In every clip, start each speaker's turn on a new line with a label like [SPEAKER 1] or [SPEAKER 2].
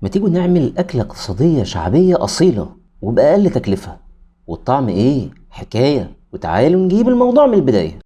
[SPEAKER 1] ما تيجوا نعمل أكلة اقتصادية شعبية أصيلة وبأقل تكلفة، والطعم إيه؟ حكاية. وتعالوا نجيب الموضوع من البداية.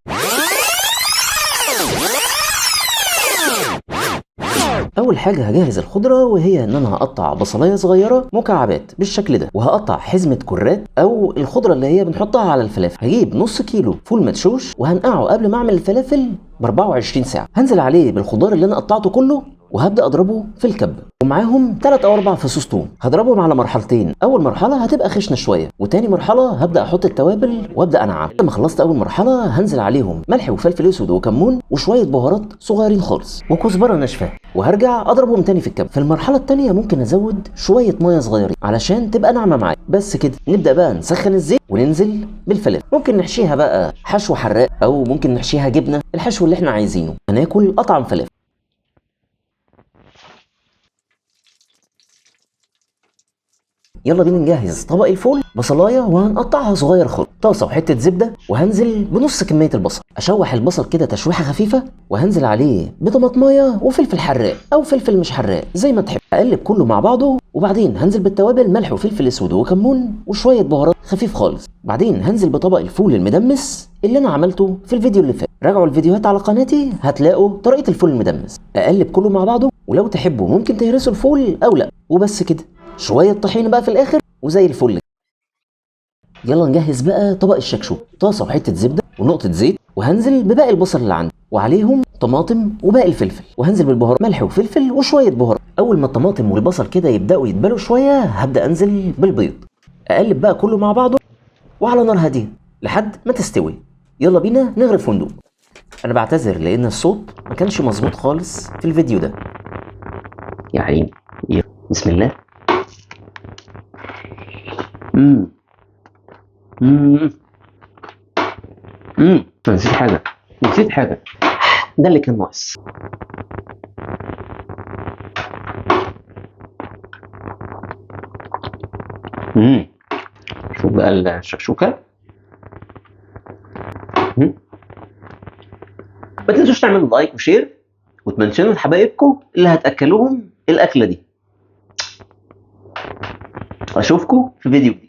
[SPEAKER 1] أول حاجة هجهز الخضرة، وهي إن أنا هقطع بصلاية صغيرة مكعبات بالشكل ده، وهقطع حزمة كرات أو الخضرة اللي هي بنحطها على الفلافل. هجيب نص كيلو فول مدشوش وهنقعه قبل ما أعمل الفلافل ب 24 ساعة. هنزل عليه بالخضار اللي أنا قطعته كله وهبدأ أضربه في الكبة، ومعاهم 3 أو 4 فصوص توم. هضربهم على مرحلتين، أول مرحلة هتبقى خشنة شوية، وتاني مرحلة هبدأ أحط التوابل وأبدأ أنعم. لما خلصت أول مرحلة هنزل عليهم ملح وفلفل أسود وكمون وشوية بهارات صغيرين خالص وكزبرة ناشفة، وهرجع أضربهم تاني في الكبة. في المرحلة التانية ممكن أزود شوية مية صغيرين علشان تبقى ناعمة معايا. بس كده نبدأ بقى نسخن الزيت وننزل بالفلافل. ممكن نحشيها بقى حشو حراق أو ممكن نحشيها جبنة، الحشو اللي احنا عايزينه. هناكل أطعم فلافل. يلا بينا نجهز طبق الفول. بصلايه وهنقطعها صغير خالص، طاسه وحته زبده، وهنزل بنص كميه البصل. اشوح البصل كده تشويحه خفيفه، وهنزل عليه بطماطمايه وفلفل حراق او فلفل مش حراق زي ما تحب. اقلب كله مع بعضه، وبعدين هنزل بالتوابل ملح وفلفل اسود وكمون وشويه بهارات خفيف خالص. بعدين هنزل بطبق الفول المدمس اللي انا عملته في الفيديو اللي فات. راجعوا الفيديوهات على قناتي هتلاقوا طريقه الفول المدمس. اقلب كله مع بعضه، ولو تحبوا ممكن تهرسوا الفول او لا. وبس كده، شويه طحينه بقى في الاخر وزي الفل. يلا نجهز بقى طبق الشكشوك. طاسه وحته زبده ونقطه زيت، وهنزل بباقي البصل اللي عندي وعليهم طماطم وباقي الفلفل، وهنزل بالبهارات ملح وفلفل وشويه بهارات. اول ما الطماطم والبصل كده يبداوا يتبلوا شويه هبدا انزل بالبيض. اقلب بقى كله مع بعضه وعلى نار هاديه لحد ما تستوي. يلا بينا نغرف فندق. انا بعتذر لان الصوت ما كانش مظبوط خالص في الفيديو ده. يا عيني. بسم الله. نسيت حاجة ده اللي كان ناقص. شوف بقى الشكشوكة. ما تنسوش تعملوا لايك وشير وتمنشنوا لحبايبكم اللي هتأكلوهم الأكلة دي. أشوفكم في فيديو جديد.